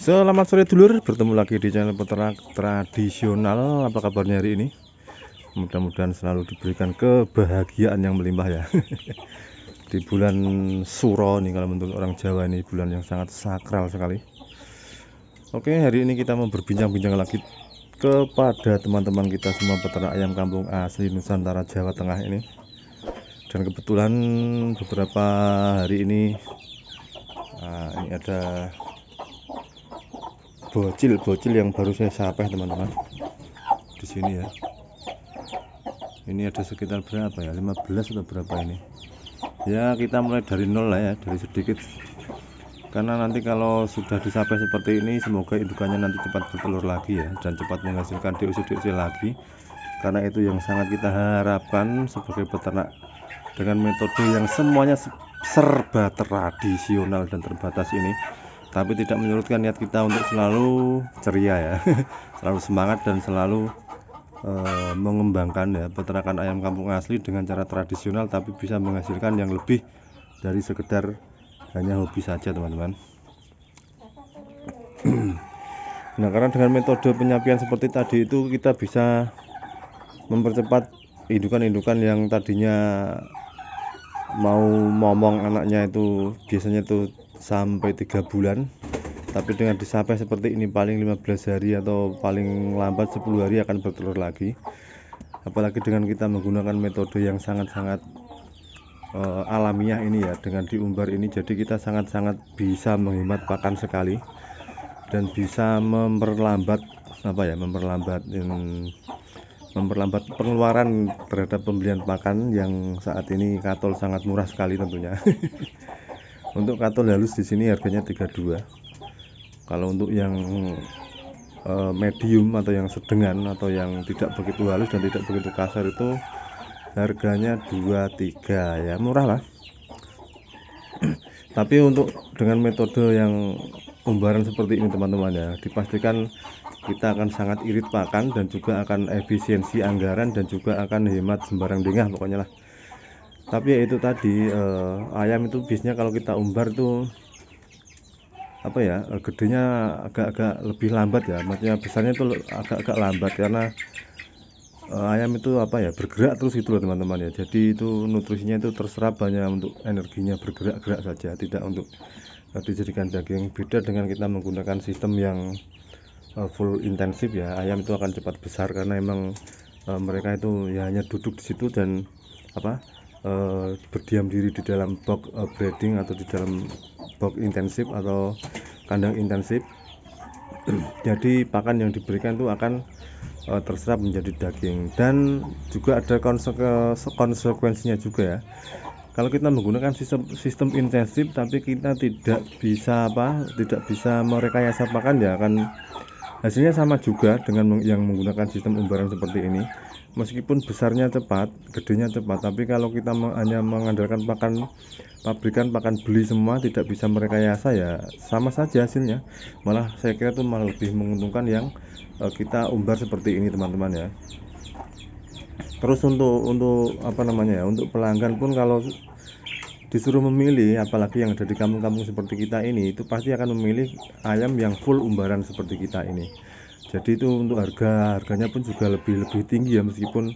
Selamat sore dulur, bertemu lagi di channel peternak tradisional. Apa kabarnya hari ini? Mudah-mudahan selalu diberikan kebahagiaan yang melimpah ya. Di bulan Suro nih, kalau menurut orang Jawa ini bulan yang sangat sakral sekali. Oke, hari ini kita mau berbincang-bincang lagi kepada teman-teman kita semua peternak ayam kampung asli Nusantara Jawa Tengah ini. Dan kebetulan beberapa hari ini ada bocil yang baru saya sapeh teman-teman di sini ya. Ini ada sekitar berapa ya, 15 atau berapa ini ya. Kita mulai dari nol lah ya, dari sedikit, karena nanti kalau sudah disapai seperti ini semoga indukannya nanti cepat bertelur lagi ya, dan cepat menghasilkan DOC lagi, karena itu yang sangat kita harapkan sebagai peternak dengan metode yang semuanya serba tradisional dan terbatas ini, tapi tidak menyurutkan niat kita untuk selalu ceria ya. Selalu semangat dan selalu mengembangkan ya peternakan ayam kampung asli dengan cara tradisional, tapi bisa menghasilkan yang lebih dari sekedar hanya hobi saja teman-teman. Nah, karena dengan metode penyapian seperti tadi itu kita bisa mempercepat indukan-indukan yang tadinya mau momong anaknya itu biasanya itu sampai 3 bulan, tapi dengan disapai seperti ini paling 15 hari atau paling lambat 10 hari akan bertelur lagi. Apalagi dengan kita menggunakan metode yang sangat-sangat alamiah ini ya, dengan diumbar ini, jadi kita sangat-sangat bisa menghemat pakan sekali dan bisa memperlambat pengeluaran terhadap pembelian pakan yang saat ini katol sangat murah sekali tentunya. Untuk katol halus di sini harganya 32. Kalau untuk yang medium atau yang sedengan atau yang tidak begitu halus dan tidak begitu kasar itu harganya 23 ya, murah lah. Tapi untuk dengan metode yang umbaran seperti ini teman-teman ya, dipastikan kita akan sangat irit pakan dan juga akan efisiensi anggaran dan juga akan hemat sembarang dengah pokoknya lah. Tapi ya itu tadi, ayam itu biasanya kalau kita umbar tuh gedenya agak-agak lebih lambat ya, maksudnya besarnya itu agak-agak lambat karena ayam itu bergerak terus gitu loh teman-teman ya. Jadi itu nutrisinya itu terserap hanya untuk energinya bergerak-gerak saja, tidak untuk dijadikan daging. Beda dengan kita menggunakan sistem yang full intensif ya, ayam itu akan cepat besar karena emang mereka itu ya hanya duduk di situ dan berdiam diri di dalam box breeding atau di dalam box intensif atau kandang intensif. Jadi pakan yang diberikan itu akan terserap menjadi daging, dan juga ada konsekuensinya juga ya. Kalau kita menggunakan sistem intensif tapi kita tidak bisa merekayasa pakan, ya akan hasilnya sama juga dengan yang menggunakan sistem umbaran seperti ini. Meskipun besarnya cepat, gedenya cepat, tapi kalau kita hanya mengandalkan pakan pabrikan, pakan beli semua, tidak bisa merekayasa, ya sama saja hasilnya. Malah saya kira itu malah lebih menguntungkan yang kita umbar seperti ini teman-teman ya. Terus untuk untuk pelanggan pun kalau disuruh memilih, apalagi yang ada di kampung-kampung seperti kita ini, itu pasti akan memilih ayam yang full umbaran seperti kita ini. Jadi itu untuk harganya pun juga lebih tinggi ya, meskipun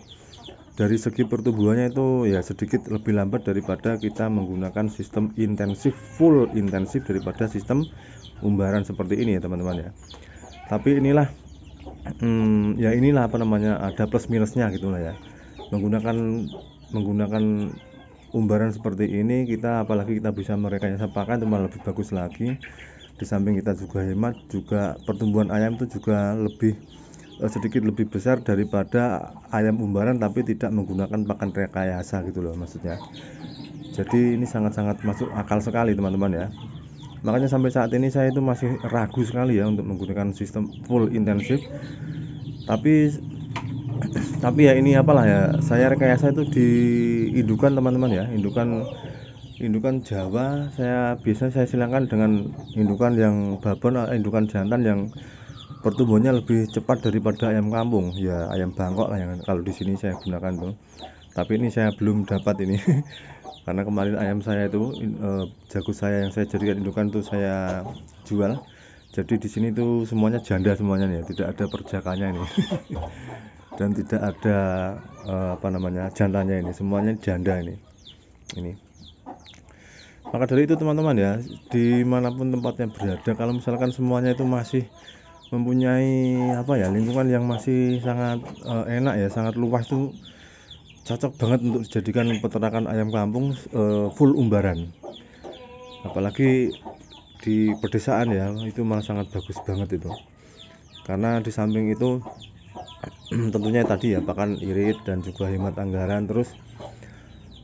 dari segi pertumbuhannya itu ya sedikit lebih lambat daripada kita menggunakan sistem full intensif daripada sistem umbaran seperti ini ya teman-teman ya. Tapi inilah ada plus minusnya gitulah ya. Menggunakan umbaran seperti ini, apalagi kita bisa merekayasa pakan itu malah lebih bagus lagi. Di samping kita juga hemat, juga pertumbuhan ayam itu juga sedikit lebih besar daripada ayam umbaran tapi tidak menggunakan pakan rekayasa gitu loh maksudnya. Jadi ini sangat-sangat masuk akal sekali teman-teman ya. Makanya sampai saat ini saya itu masih ragu sekali ya untuk menggunakan sistem full intensif. Tapi ya ini saya rekayasa itu di indukan teman-teman ya, indukan Jawa. Saya silangkan dengan indukan yang babon, indukan jantan yang pertumbuhannya lebih cepat daripada ayam kampung ya, ayam Bangkok lah yang kalau di sini saya gunakan tuh. Tapi ini saya belum dapat ini. Karena kemarin ayam saya itu jago saya yang saya jadikan indukan tuh saya jual, Jadi di sini tuh semuanya janda semuanya nih ya, tidak ada perjakanya ini. Dan tidak ada apa namanya, jantannya ini, semuanya janda ini. Maka dari itu teman-teman ya, dimanapun tempatnya berada, kalau misalkan semuanya itu masih mempunyai apa ya, lingkungan yang masih sangat enak ya, sangat luas tuh, cocok banget untuk dijadikan peternakan ayam kampung full umbaran. Apalagi di pedesaan ya, itu malah sangat bagus banget itu. Karena di samping itu tentunya tadi ya, pakan irit dan juga hemat anggaran. Terus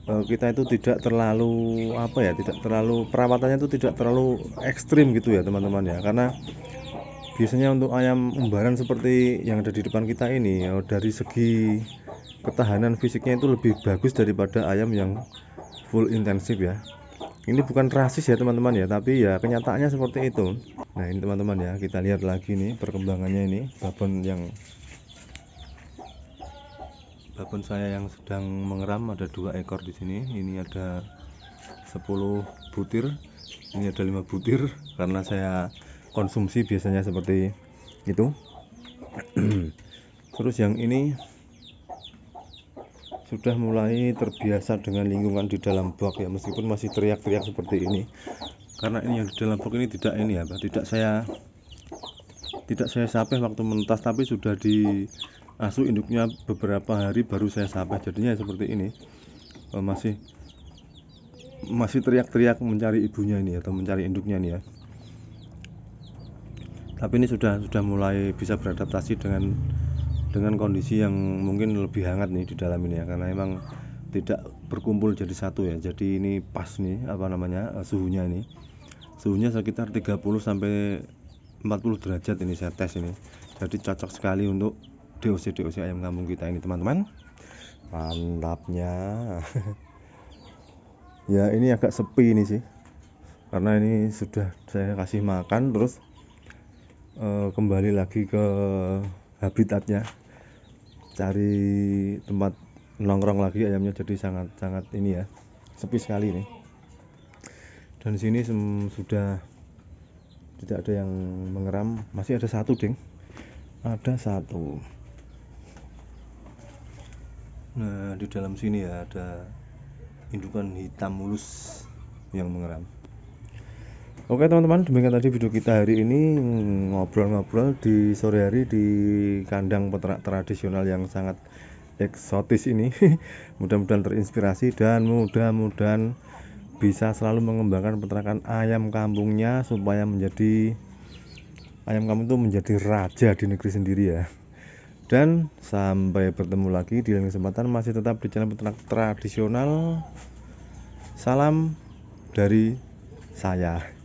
kita itu tidak terlalu apa ya, tidak terlalu, perawatannya itu tidak terlalu ekstrim gitu ya teman-teman ya. Karena biasanya untuk ayam umbaran seperti yang ada di depan kita ini ya, dari segi ketahanan fisiknya itu lebih bagus daripada ayam yang full intensif ya. Ini bukan rasis ya teman-teman ya, tapi ya kenyataannya seperti itu. Nah ini teman-teman ya, kita lihat lagi nih perkembangannya. Ini babon saya yang sedang mengeram, ada 2 ekor di sini. Ini ada 10 butir, ini ada 5 butir, karena saya konsumsi biasanya seperti itu. Terus yang ini sudah mulai terbiasa dengan lingkungan di dalam box ya, meskipun masih teriak-teriak seperti ini. Karena ini yang di dalam box ini tidak ini ya, tidak saya sapeh waktu menetas, tapi sudah diasuh induknya beberapa hari baru saya sapeh. Jadinya seperti ini, masih teriak-teriak mencari ibunya ini atau mencari induknya ini ya. Tapi ini sudah mulai bisa beradaptasi dengan kondisi yang mungkin lebih hangat nih di dalam ini ya, karena emang tidak berkumpul jadi satu ya. Jadi ini pas nih apa namanya, suhunya sekitar 30 sampai 40 derajat ini saya tes ini. Jadi cocok sekali untuk DOC ayam kampung kita ini teman-teman. Mantapnya. Ya ini agak sepi ini sih, karena ini sudah saya kasih makan, terus kembali lagi ke habitatnya, cari tempat nongkrong lagi ayamnya. Jadi sangat ini ya, sepi sekali ini. Dan di sini sudah tidak ada yang mengeram, masih ada satu ding, ada satu. Nah di dalam sini ya ada indukan hitam mulus yang mengeram. Oke teman-teman, demikian tadi video kita hari ini, ngobrol-ngobrol di sore hari di kandang peternak tradisional yang sangat eksotis ini. Mudah-mudahan terinspirasi dan mudah-mudahan bisa selalu mengembangkan peternakan ayam kampungnya, supaya ayam kampung itu menjadi raja di negeri sendiri ya. Dan sampai bertemu lagi di lain kesempatan, masih tetap di channel peternak tradisional. Salam dari saya.